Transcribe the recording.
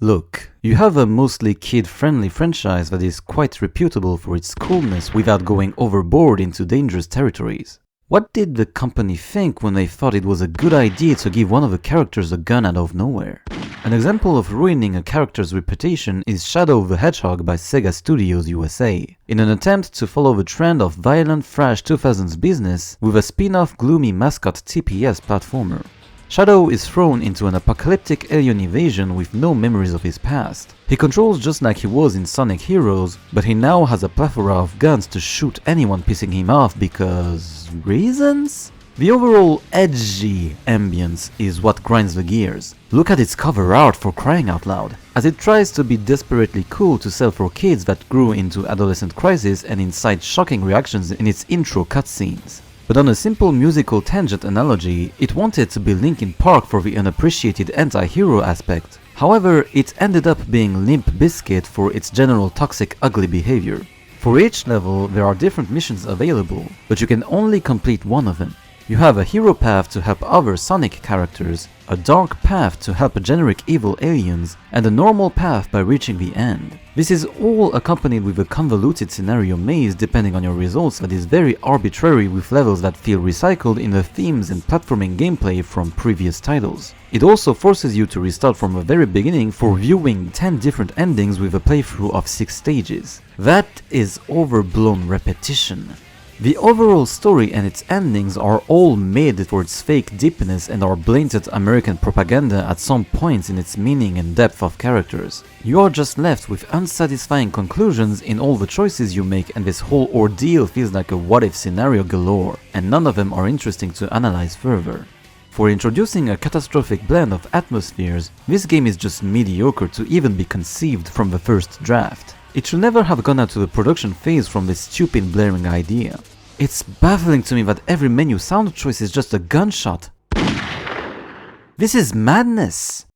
Look, you have a mostly kid-friendly franchise that is quite reputable for its coolness without going overboard into dangerous territories. What did the company think when they thought it was a good idea to give one of the characters a gun out of nowhere? An example of ruining a character's reputation is Shadow the Hedgehog by Sega Studios USA, in an attempt to follow the trend of violent Thrash 2000s business with a spin-off gloomy Mascot TPS platformer. Shadow is thrown into an apocalyptic alien invasion with no memories of his past. He controls just like he was in Sonic Heroes, but he now has a plethora of guns to shoot anyone pissing him off because... reasons? The overall edgy ambience is what grinds the gears. Look at its cover art, for crying out loud, as it tries to be desperately cool to sell for kids that grew into adolescent crisis and incite shocking reactions in its intro cutscenes. But on a simple musical tangent analogy, it wanted to be Linkin Park for the unappreciated anti-hero aspect. However, it ended up being Limp Bizkit for its general toxic ugly behavior. For each level, there are different missions available, but you can only complete one of them. You have a hero path to help other Sonic characters, a dark path to help generic evil aliens, and a normal path by reaching the end. This is all accompanied with a convoluted scenario maze depending on your results that is very arbitrary, with levels that feel recycled in the themes and platforming gameplay from previous titles. It also forces you to restart from the very beginning for viewing 10 different endings with a playthrough of 6 stages. That is overblown repetition. The overall story and its endings are all made for its fake deepness and are blatant American propaganda at some points in its meaning and depth of characters. You are just left with unsatisfying conclusions in all the choices you make, and this whole ordeal feels like a what-if scenario galore, and none of them are interesting to analyze further. For introducing a catastrophic blend of atmospheres, this game is just mediocre to even be conceived from the first draft. It should never have gone out to the production phase from this stupid blaring idea. It's baffling to me that every menu sound choice is just a gunshot. This is madness!